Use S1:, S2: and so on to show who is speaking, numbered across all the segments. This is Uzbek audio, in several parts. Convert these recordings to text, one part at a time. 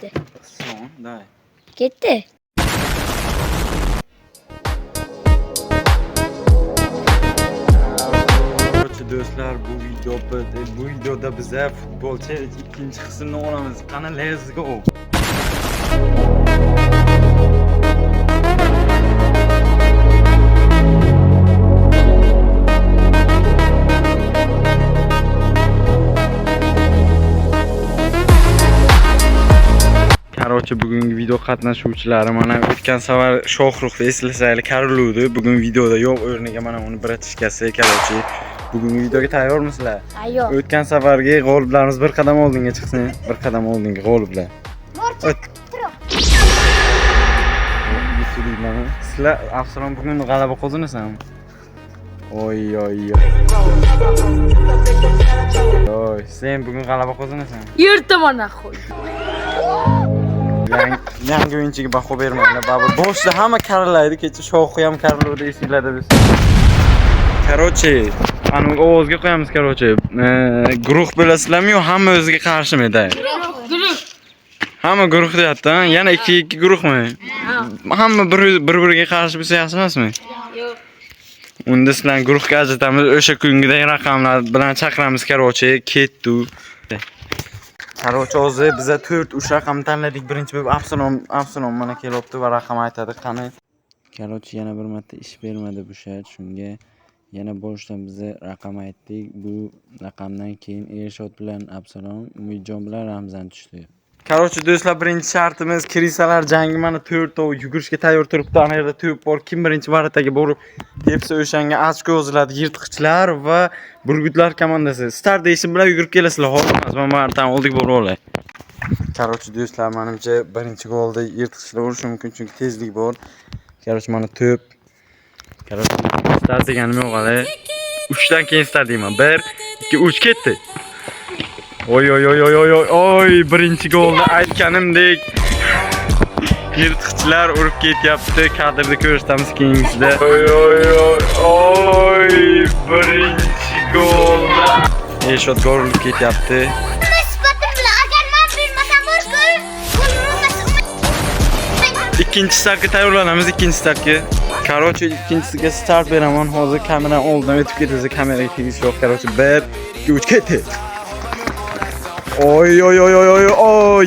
S1: ketdi.
S2: Son, day.
S1: Ketdi.
S2: Do'stlar, bu videoda biza futbolchi ikkinchi qismini olamiz. Qani, let's go. Qarochi, bugungi video qatnashuvchilari mana o'tgan safar Shohruxni eslasanglar Karludi. Bugun videoda yo'q, o'rniga mana uni bratishkasi Qarochi. Bugungi videoga tayyormisizlar?
S1: Tayyor.
S2: O'tgan safargi g'oliblarimiz bir qadam oldinga chiqsin. Bir qadam oldinga g'oliblar. Sizlar afsoron bugun g'alaba qozonasizmi? Oy. Oy, sen bugun g'alaba qozonasan.
S1: Yurtimona qo'y.
S2: Yangi o'yinchiga baho bermanglar, baba. Boshda hamma karlaydi, kecha Shohru ham karladi esinglarda biz. Qarochi, ani ovozga qo'yamiz qarochi. Guruh bilasizlarmi-yo, hamma o'ziga qarshimi edi?
S1: Guruh.
S2: Hamma guruh deyapti, yana 2-2 guruhmi? Hamma bir-biriga qarshi bo'lsa yaxshi emasmi?
S1: Yo'q.
S2: Unda sizlarni guruhga ajratamiz, o'sha kungidagi raqamlar bilan chaqiramiz qarochi, ketdi. Qarochi, hozir biza 4-3 raqam tanladik. Birinchi bo'lib Afsonon mana kelibdi va raqam aytadi. Qani. Qarochi, yana bir marta ish bermadi bu shart, shunga yana boshdan biza raqam aytdik. Bu raqamdan keyin Ershod bilan Afsonon, Umidjon bilan Ramzan tushdi. Qarochi do'stlar, birinchi shartimiz kirisalar jangi. Mana 4 ov yugurishga tayyor turibdi. Ana yerda to'p bor. Kim birinchi varataga borib tepsa o'shanga ochko yoziladi. Yirtqichlar va burgutlar komandasi. Start deyishim bilan yugurib kelasizlar. Hozir men martan oldik borib olay. Qarochi do'stlar, menimcha birinchi golda yirtqichlar urishi mumkin, chunki tezlik bor. Qarochi, mana to'p. Qarochi, start deganim yo'q hali. 3 dan keyin start deyman. 1 2 3 ketdi. Oy, birinchi golda aytganimdek yirtqichlar urib ketyapti. Kadrda ko'rsatamiz keyingisida. Oy, birinchi golda Ershod gol urib ketyapti. Ikkinchi startga tayyorlanamiz, ikkinchi startga. Qarochi, ikkinchisiga start beraman. Hozir kamera oldidan o'tib ketsa, kameraga tegish yo'q. Qarochi, 1 2 3 ketdi. Oy,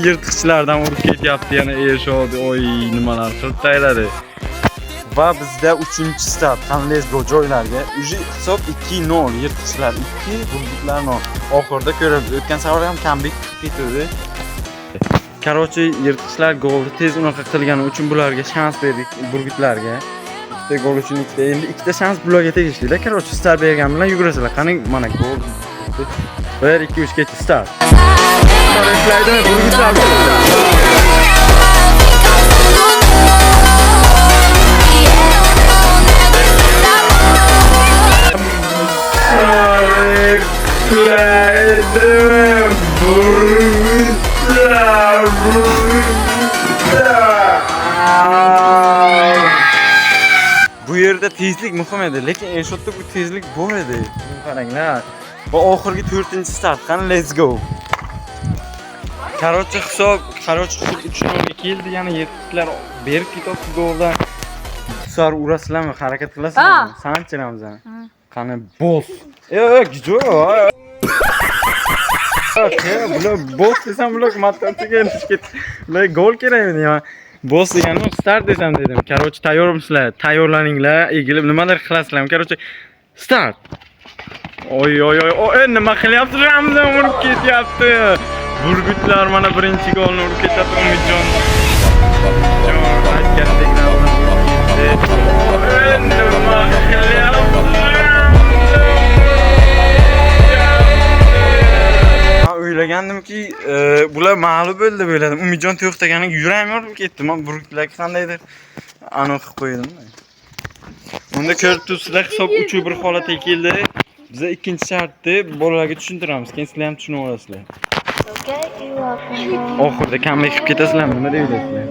S2: yirtqichlardan urib ketyapti yana Ershod. Oy, nimalar qilib tayladi. Va bizda 3-start. Qanday go joylarga. Uji hisob 2-0, yirtqichlar 2, burgutlar 0. Oxirida ko'ramiz. O'tgan safar ham comeback ketdi. Qarochi, yirtqichlar golni tez unaqa qilgani uchun bularga shans berdik, burgutlarga. Bitta gol uchun ikkita, endi ikkita shans bularga tegishli-da. Qarochi, start bergan bilan yugurasizlar. Qani, mana gol. 1 2 3 ketdi, start. Bu yerda tezlik muhim edi, lekin Ershodda bu tezlik bor edi. Qaranglar. Bu oxirgi 4-start. Qani, let's go. Qarochi, hisob 3-0 keldi. Yana yirtqichlar berib ketdi goldan. Sar urasizlarmi? Harakat qilasizlarmi? Sanchi Ramzan? Qani, boss. Gijo. Bular boss desam, bular matematika ketdi. Bular gol kerakmi? Boss deganim start desam dedim. Qarochi, tayyormisizlar? Tayyorlaninglar. Egilib nimalar qilasizlarmi? Qarochi, start. Oy, nima qilyapti? Ramzan urib ketyapti. Burgutlar mana birinchi golni urib ketyapti. Umidjon. Aytgandek Ramzan urib ketdi. Nima qilyapti? O'ylagandimki, bular mag'lub bo'ldi bo'ladim. Umidjon to'xtaganiga yuragim yorib ketdi. Men burgutlarga qandaydir aniq qilib qo'ydim. Unda ko'rib turibsizlar, hisob 3-1 holatga keldi. Biz ikkinchi shartni bolalarga tushuntiramiz. Keyin sizlar ham tushunib olasizlar. Oxirida comeback qilib ketasizlarmi? Nima deyapsizlar?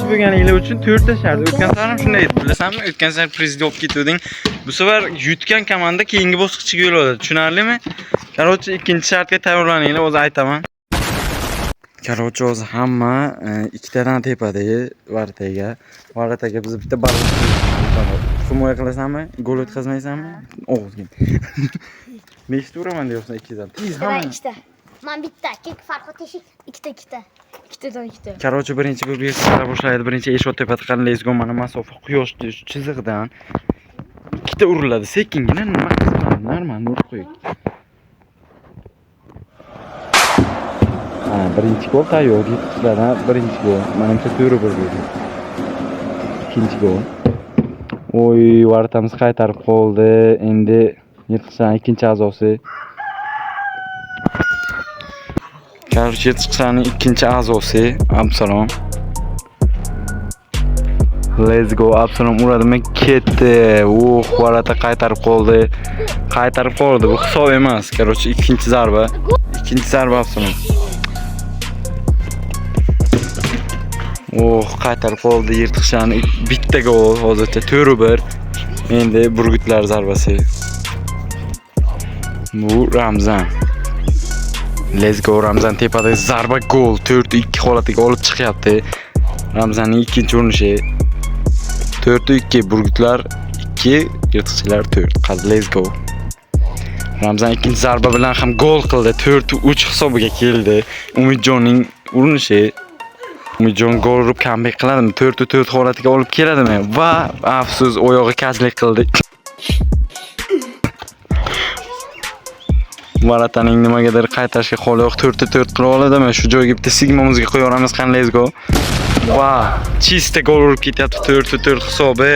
S2: bo'lganinglar uchun 4 ta shart. O'tgan safar ham shunday edi, bilasanmi? O'tgan safar prezident olib ketding. Bu safar yutgan komanda keyingi bosqichga yo'l oladi. Tushunarlimi? Короче, ikkinchi shartga tayyorlaninglar, o'zi aytaman. Короче, o'zi hamma ikkitadan tepadagi varataga biz bitta baliq himoya qilasanmi? Gol o'tkazmaysanmi? O'g'izga. 5 ta uraman deyapsan 2dan.
S3: Ikkita. Men bitta, kek farqi teshik. Ikkita.
S1: Ikkitadan ikkita.
S2: Короче, birinchi bir yerga boshlaydi. Birinchi eshot tepada qanday let's go mana masofa quyosh chizig'idan ikkita uriladi. Sekingina nima qiladi? Normal urib qo'ying. Birinchi gol tayyor. Yetishlardan birinchi gol. Menimcha to'g'ri bo'ldi. Ikkinchi gol. Oy, varatamiz qaytarib qoldi. Endi yetishlar ikkinchi a'zosi. Короче, yetishlarning ikkinchi a'zosi Absalom. Let's go. Absalom uradimi? Ketdi. Varata qaytarib qoldi. Bu hisob emas. Короче, ikkinchi zarba Absalom. Qaytarib qoldi yirtqichlarni bitta gol hozircha 4-1. Endi burgutlar zarbasi. Bu Ramzan. Let's go Ramzan tepadagi zarba gol 4-2 holatiga olib chiqyapti. Ramzanning ikkinchi urinishi 4-2 burgutlar 2, yirtqichlar 4. Qaz let's go. Ramzan ikkinchi zarba bilan ham gol qildi. 4-3 hisobiga keldi. Umidjonning urinishi Umidjon gol urib comeback qiladimi? 4-4 holatiga olib keladimi? Va afsus oyog'i kajlik qildi. Varataning nimagadir qaytarishga qo'li yo'q. 4-4 qila oladimi? Shu joyga bitta sigmamizga qo'yamiz, qani let's go. Va chista gol urib ketyapti 4-4 hisobi.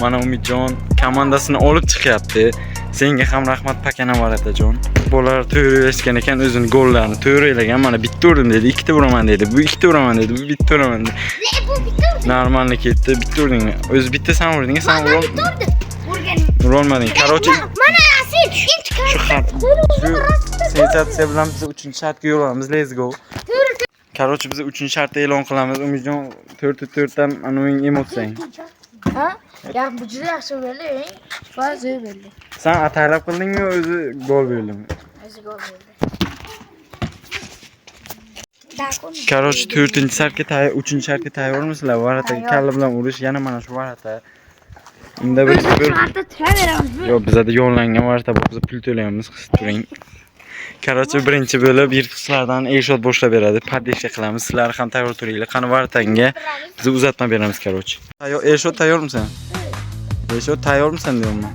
S2: Mana Umidjon komandasini olib chiqyapti. Senga ham rahmat pakana Varatajon. Bolalar to'g'rilashgan ekan o'zini gollarini to'g'rilagan. Mana bitta urdim dedi, ikkita uraman dedi. Bu ikkita uraman dedi, bu bitta uraman dedi.
S3: Bu bitta urdi.
S2: Normalni ketdi, bitta urdingmi? O'zi bitta sen urding, sen urolmading. Короче,
S3: mana sen ikkinchi
S2: shu sensatsiya bilan biz 3-shartga yo'l olamiz. Let's go. Короче, biz 3-shartni e'lon qilamiz. Umidjon 4-4 dan anoning emotsiyang.
S1: Ha? Ya bu juda yaxshi bo'ldi. Va zo'r bo'ldi.
S2: Sen ataylab qildingmi, o'zi gol bo'ldimi?
S1: O'zi gol bo'ldi.
S2: Короче, 4-shartga tayyor, 3-shartga tayyormisizlar? Varataga kalla bilan urish, yana mana shu varata. Unda biz
S1: Varata turaveramizmi?
S2: Yo'q, bizda yo'llangan varata bor, biz pul to'laymiz, qisib turing. Короче, birinchi bo'lib yirtqichlardan eshot boshlab beradi. Padishga qilamiz. Sizlar ham tayyor turinglar. Qani varatanga biz uzatma beramiz, короче. Tayyor, eshot tayyormisan? Eshot tayyormisan deyapman.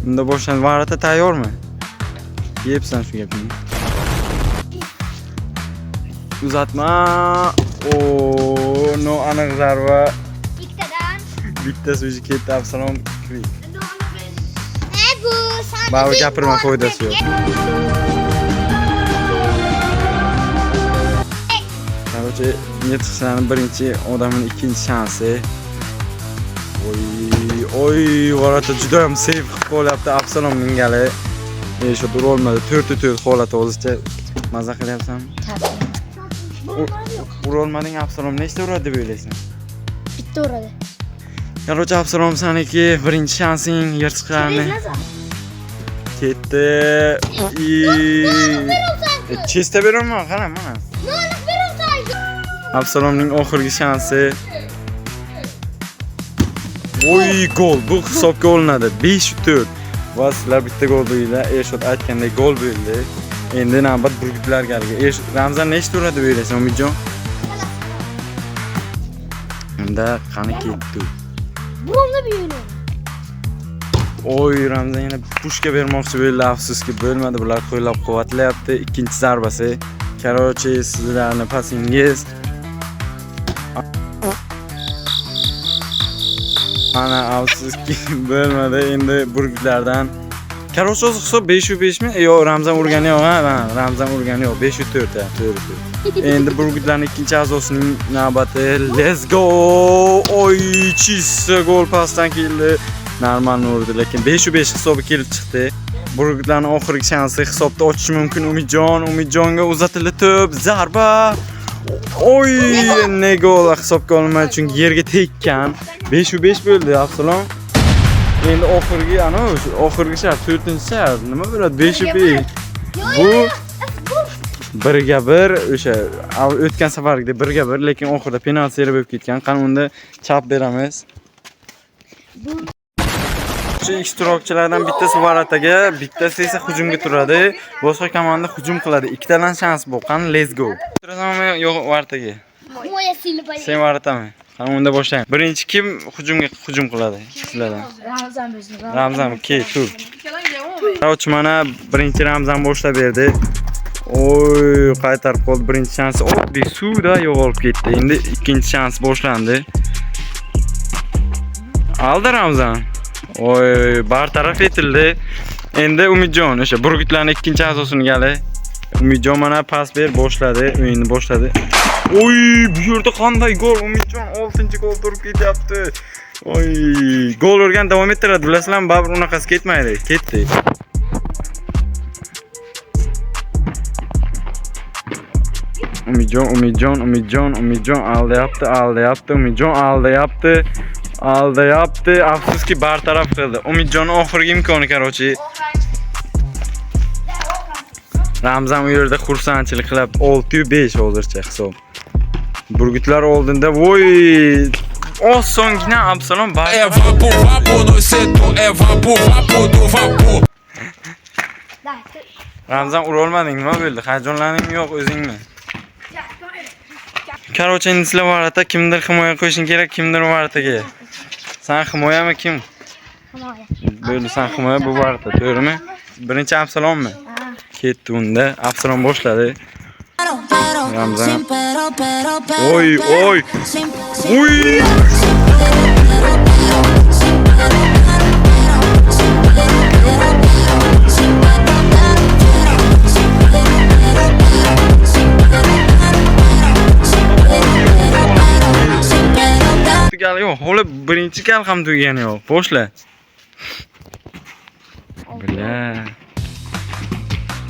S2: Unda boshlan varata tayyormi? Yepsan shu gapni. Uzatma. No aniq zarba.
S3: ikkitadan.
S2: Bittasi o'zi ketdi, Absalom.
S3: Bu san.
S2: Ba'zi gapirma, foydasi yo'q. Короче, yetishlarning birinchi odamning ikkinchi shansi. Oy, varata juda ham save qilib qo'yapti Absalomning gali. Shu dur olmadi. 4-4 holat hozircha maza qilyapsanmi? Urolmading Absalom nechta uradi deb o'ylaysan?
S1: Bitta uradi.
S2: Короче, Absalom saniki birinchi shansing yirtqichlarni. Ketdi. Chesta beraman, qara mana. Absalomning oxirgi shansi. Oy, gol. Bu hisobga olinadi. 5-4. Va sizlar bitta gol bo'ldinglar. Eshot aytgandek gol bo'ldi. Endi navbat burgutlarga. Ramzan nechta uradi deb o'ylaysan, Umidjon? Unda qani ketdi.
S3: Buvimni buyuni.
S2: Oy, Ramzan yana pushka bermoqchi bo'ldi, afsuski bo'lmadi. Bular qo'llab-quvvatlayapti. Ikkinchi zarbasi. Короче, sizlarning pasingiz. Ana afsuski bo'lmadi. Endi burgutlardan. Короче, o'zi hisob 5-5 mi? Yo'q, Ramzan urgani yo'q, ha? Ramzan urgani yo'q. 5-4 ha, to'g'ri. Endi burgutlarning ikkinchi a'zosining navbati. Let's go! Oy, chista gol pasdan keldi. Normal urdi, lekin 5-5 hisobi kelib chiqdi. Burgutlarning oxirgi shansi hisobda ochish mumkin. Umidjonga uzatildi to'p, zarba. Oy, ne gol hisobga olinmaydi chunki yerga tekkan. 5-5 bo'ldi Absalom. Endi oxirgi ana o'sha oxirgi shart 4-shart nima bo'ladi 5-5. Bu 1-1 o'sha o'tgan safargidek 1-1 lekin oxirida penalti serib bo'lib ketgan. Qani unda chap beramiz. Shu ishtirokchilardan bittasi varataga, bittasi esa hujumga turadi. Boshqa komanda hujum qiladi. Ikkitadan shans bor. Qani let's go. Turasanmi yo'q varataga?
S3: Moya silbay.
S2: Sen varatami? Qani unda boshlaymiz. Birinchi kim hujum qiladi sizlardan?
S1: Ramzan bizni.
S2: Ramzan, ke, tur. Qarorchi mana birinchi Ramzan boshlab berdi. Oy, qaytarib qoldi birinchi shans. Oddiy suvda yo'qolib ketdi. Endi ikkinchi shans boshlandi. Aldi Ramzan. Oy, bartaraf etildi. Endi Umidjon o'sha Burgutlarning ikkinchi a'zosini gali. Umidjon mana pas ber boshladi, o'yinni boshladi. Oy, bu yerda qanday gol Umidjon 6-gol urib ketyapti. Oy, gol urgan davom ettiradi. Bilasizlarmi, baribir unaqasi ketmaydi. Ketdi. Umidjon aldayapti. Umidjon aldayapti. Afsuski bartaraf qildi. Umidjon oxirgi imkoni qarochi. Ramzan u yerda xursandchilik qilib 6-5 hozircha hisob. Burgutlar oldinda voy osongina Absalom
S4: Vapo no setor, vapo do vapo.
S2: Ramzan ura olmading, nima bo'ldi? Hayajonlaning yo'q o'zingmi? Qarochi endi sizlar varata kimdir himoya qo'yishing kerak, kimdir varataga. Sen himoyami kim?
S3: Himoya.
S2: Bo'ldi, sen himoya bu varata, to'g'rimi? Birinchi Absalommi? Ketdi unda. Absalom boshladi. Ramzan. Oy. Gal yo'q, holi birinchi gal ham tugani yo'q. Boshla. Bila.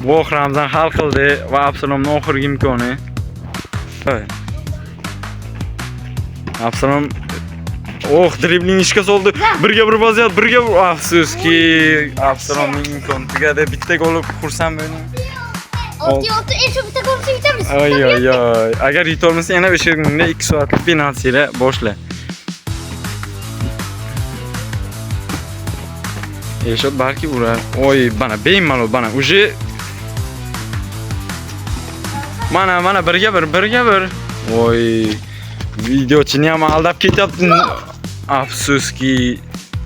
S2: Voh, Ramzan hal qildi va Absalomning oxirgi imkoni. Absalom dribling ishga soldi. 1-1 vaziyat, 1-1. Afsuski, Absalomning imkoni tugadi. Bitta gol urib xursand bo'ldim.
S3: 6-6 shu bitta gol yutamiz.
S2: Oy. Agar yutolmasa yana o'sha kunda 2 soatlik penaltiga boshla. Eshot balki urar. Oy, bana bemalol bana. Uje mana 1-1. Oy, videochini ham aldab ketyapti. Afsuski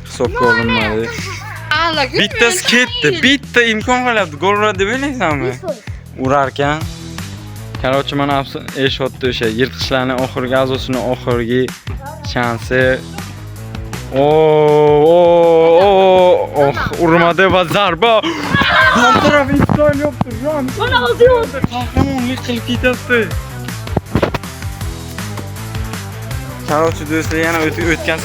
S2: hisobga olinmadi. Bittasi ketdi. Bitta imkon qolyapti. Gol uradi deb o'ylaysanmi? Urarkan. Qarochi mana Eshotni o'sha yirtqichlarning oxirgi a'zosini oxirgi shansi. Urmadi va zarba. Bartaraf imkon yo'qdir. Mana oldi. Qahramonlik qilib ketyapti. Qarochi do'stlar yana o'tgan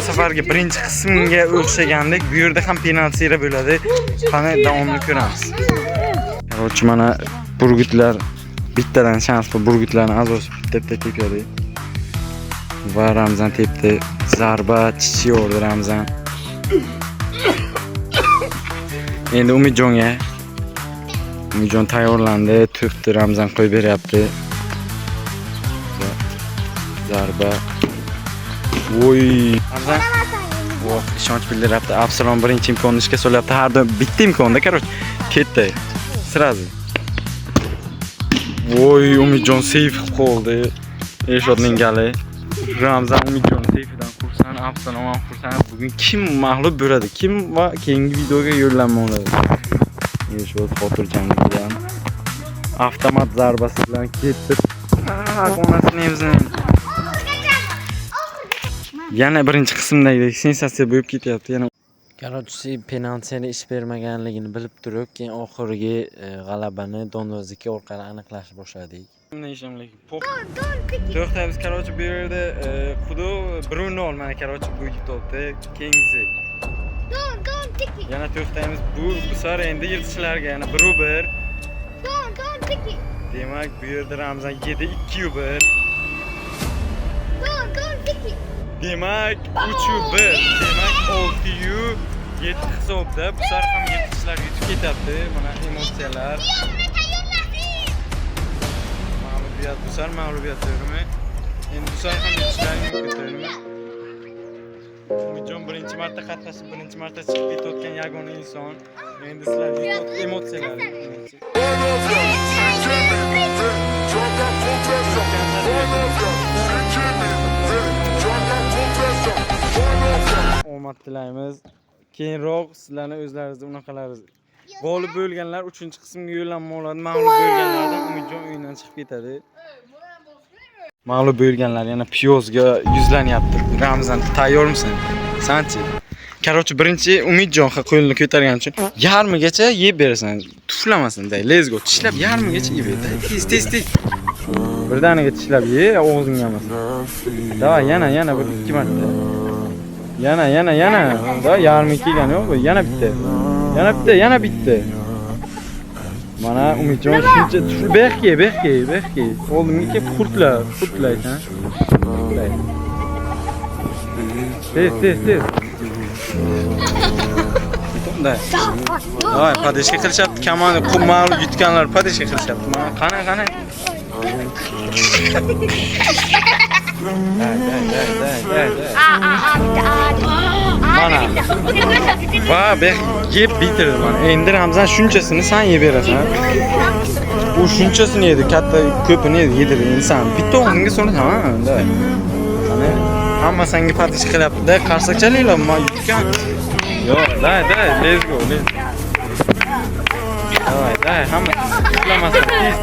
S2: safargi birinchi qismga o'xshagandek bu yerda ham penalti bo'ladi. Qani davomini ko'ramiz. Qarochi mana Burgutlar bittadan shans bor. Burgutlarning a'zosi bitta tepadi. Va Ramzan tepdi. Zarba chichiyordi Ramzan. Endi Umidjon tayyorlandi. To'pni Ramzan qo'yib beryapti. Zarba. Voy. Ramzan. Ishonch bildiryapti. Absalom birinchi imkonni ishga solyapti. Har doim bitta imkonda, qaroch. Ketdi. Sirazi. Voy, Umidjon save qoldi. Eshotning gali. Ramzan Umidjon seyfidan xursand, Absalom ham xursand. Bugun kim mag'lub bo'ladi? Kim va keyingi videoga yo'llanma oladi? Eshot xotirjamlik bilan avtomat zarbasi bilan ketdi. Onasini o'zini. Yana birinchi qismdagidek sensatsiya bo'lib ketyapti. Yana Qarochi penaltini ish bermaganligini bilib turib, keyin oxirgi g'alabani Dondozniki orqali aniqlashni boshladik. To'xtaymiz qarochi bu yerda xudo 1-0 mana qarochi bu yutibdi. Keyingisi. Yana to'xtaymiz. Bu safar endi yirtqichlarga yana 1-1. Demak, bu yerda Ramzan 7-2-1.
S3: Dur, peki.
S2: Demak, 3-1. Demak, 6-7 hisobda bu safar ham yirtqichlar yutib ketyapti. Mana emotsiyalar. Mag'lubiyat, bu safar mag'lubiyat to'g'rimi? Endi bu safar ham yutishlarning mumkin. Umidjon birinchi marta qatnashib, birinchi marta chiqib ketayotgan yagona inson. Endi sizlar emotsiyalar. Omad tilaymiz. Keyinroq sizlarni o'zlaringizni unaqalaringiz. G'olib bo'lganlar 3-qismga yo'llanma oladi. Mag'lub bo'lganlardan Umidjon uydan chiqib ketadi. Mag'lub bo'lganlar yana piyozga yuzlanyapti. Ramzan, tayyormisan? Sanchi? Короче, birinchi Umidjonga qo'lini ko'targani uchun yarmigacha yeb berasan. Tuflamasin, day. Let's go. Tishlab yarmigacha yeb ber. Tez. Birdaniga tishlab ye, og'zingga emas. Davay, yana bir 2 marta. Yana. Da yarmi kelgan yo'q, yana bitta. Yana bitta. Mana Umidjon shuncha tufli behki. Oldimga kelib qurtlaysan. Tez. Davay, padishka qilishyapti. Kamonni mag'lub yutganlar padishka qilishyapti. Mana qani. Mana. Va yeb bitirdi mana. Endi Ramzan shunchasini sen yeb berasan. U shunchasini yedi, katta ko'pini yedirdi inson. Bitta o'g'linga so'rasan, ha, davay. Qani, hamma senga patish qilyapti-da, qarsakchaliklar men yutgan. Yo'q, davay, let's go. Davay, hamma uxlamasin, tez.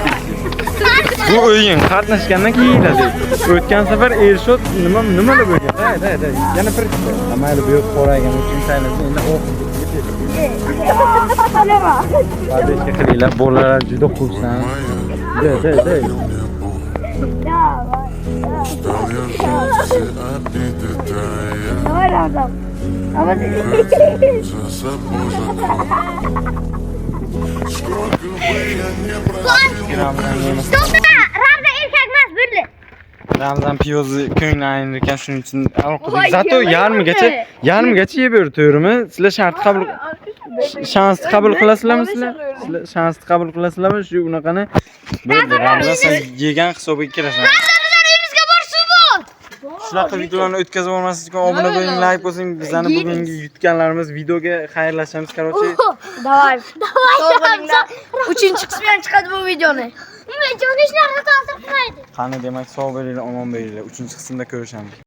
S2: Bu o'yin qatnashgandan keyin yeyiladi. O'tgan safar Ershot nima deb bo'lgan? Davay. Yana bir kishi. Mayli bu yo'q qo'raygan uchun saylasi endi Padishka qilinglar, bolalar juda xursand. Day.
S3: Ramzan erkak emas, bo'ldi.
S2: Ramzan piyozni ko'ngli aynirkan, shuning uchun aloqada. Zato yarmigacha yeb berdi, to'g'rimi? Sizlar shansni qabul qilasizlarmi sizlar? Sizlar shansni qabul qilasizlarmi? Shu unaqani bo'ldi. Ramzan sen yegan hisobiga kirasan.
S3: Uyimizga bor suv bor.
S2: Shunaqa videolarni o'tkazib olmaslik uchun obuna bo'ling, like bosing. Bizlarni bugungi yutganlarimiz videoga xayrlashamiz, короче.
S1: Davay.
S3: Ramzan.
S1: 3-qismi ham chiqadi bu videoni.
S3: Umidjon hech narsa ta'sir qilmaydi.
S2: Qani demak, sog' bo'linglar, omon bo'linglar. 3-qismda ko'rishamiz.